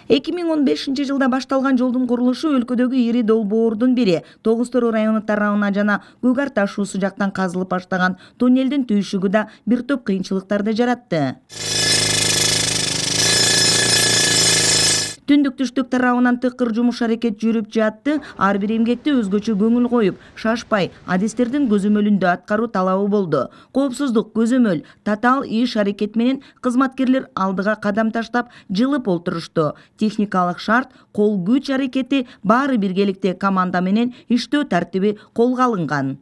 2015 жылда башталган жолдун курулушу өлкөдөгү ири долбоордун бири. Тогуз-Тороо району тарабына жана Көк Ар ташуусу жактан казылып баштаган туннелдин түйшүгү да бир топ кыйынчылыктарды жаратты. Түндүк түштүк тарабынан тыкыр жумуш аракет жүрүп жатты. Ар бир эмгекти өзгөчө көңүл коюп, шашпай, адистердин көзөмөлүндө аткаруу талабы болду. Коопсуздук, көзөмөл, татаал иш аракет менен кызматкерлер алдыга кадам таштап, жылып олтурушту. Техникалык шарт, кол күч аракети баары биргеликте команда менен иштөө тартиби колго алынган.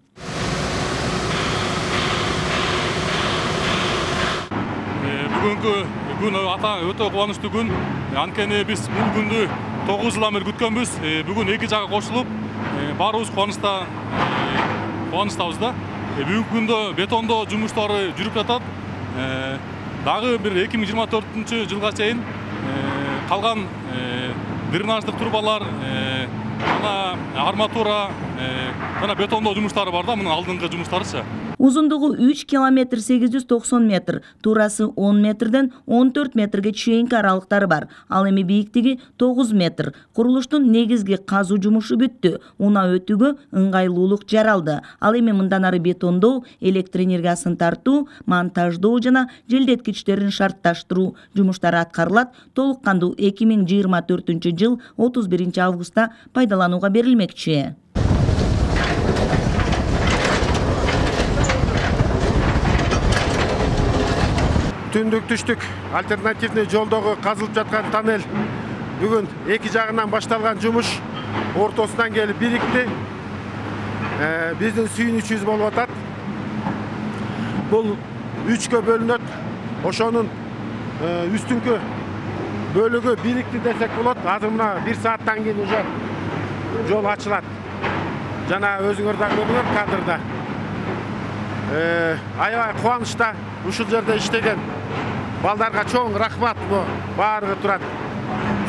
Бүгүнкү күн өтө кубанычтуу күн. Анткени биз бул күндү 9 жылдан бери күткөнбүз. Бүгүн эки жагы кошулуп, баарыбыз кубанычтабыз да. Бүгүнкү күндө бетондоо жумуштары жүрүп жатат. Дагы бир 2024-жылга чейин калган дренаждык трубалар жана арматура жана бетондоо жумуштары бар да, мунун алдыңкы жумуштарычы. Узундугу 3 км 890 метр, турасы 10 метрден 14 метрге чейинки аралыктары бар. Ал эми бийиктиги 9 метр. Курулуштун негизги казуу жумушу бүттү. Унаа өтүүгө ыңгайлуулук жаралды. Ал эми мындан ары бетондоо, электр энергиясын тартуу, монтаждоо жана желдеткичтерин шартташтыруу жумуштары аткарылат. Толук кандуу 2024-жыл 31 августта пайдаланууга берилмекчи. Түндүк түштүк альтернативный жолдогу казылып жаткан тоннель бүгүн эки жагынан башталган жумуш ортосунан келип бирикти. Биздин сүйүнүчүбүз болуп атат. Бул 3кө бөлүнөт. Ошонун үстүңкү бөлүгү бирикти десек болот. Азыр мына 1 сааттан кийин уже жол ачылат. Жана өзүңөр да көрдүңөр кадрда. Аябай кубанычта ушул жерде иштеген балдарга чоң рахмат, баарыгы турат.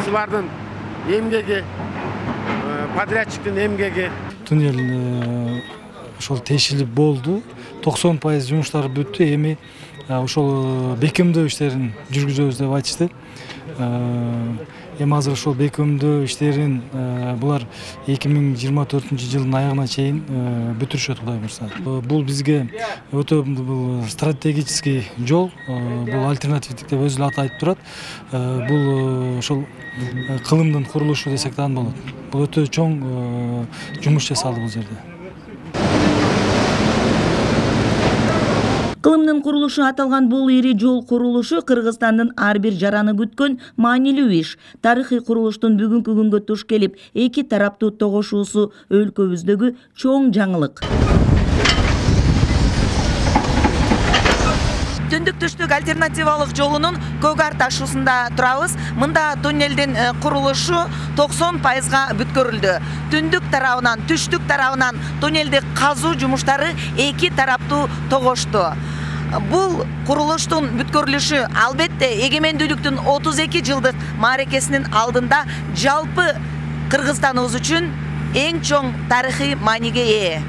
Ушулардын эмгеги, подрядчиктин эмгеги. Туннель ошол тешилип болду. 90% жумуштар бүттү. Эми ошол бекемдөө иштерин жүргүзөбүз деп айтышты. Эми азыр ошол бекемдөө иштерин булар 2024-жылдын аягына чейин бүтүрүшөт, Кудай буйрса. Бул бизге өтө стратегический жол, бул альтернативдик деп өзү эле аты айтып турат. Бул ошол кылымдын курулушу десек да болот. Бул өтө чоң жумуш жасалды бул жерде. Кылымдын курулушу аталган бул ири жол курулушу Кыргызстандын ар бир жараны күткөн маанилүү иш. Тарыхый курулуштун бүгүнкү күнгө туш келип, эки тараптуу тогошуусу өлкөбүздөгү чоң жаңылык. Түндүк түштүк альтернативалык жолунун Көк Ар ташуусунда турабыз. Мында туннелдин курулушу 90%га бүткөрүлдү. Түндүк тарабынан, түштүк тарабынан туннелди казуу жумуштары эки тараптуу тогошту. Бул курулуштун бүткөрүлүшү албетте эгемендүүлүктүн 32 жылдык мааракесинин алдында жалпы Кыргызстаныбыз үчүн эң чоң тарыхый мааниге ээ.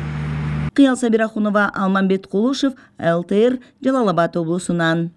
Кыял Сабирахунова, Алмамбет Кулушев, ЛТР, Жалал Абад облусунан.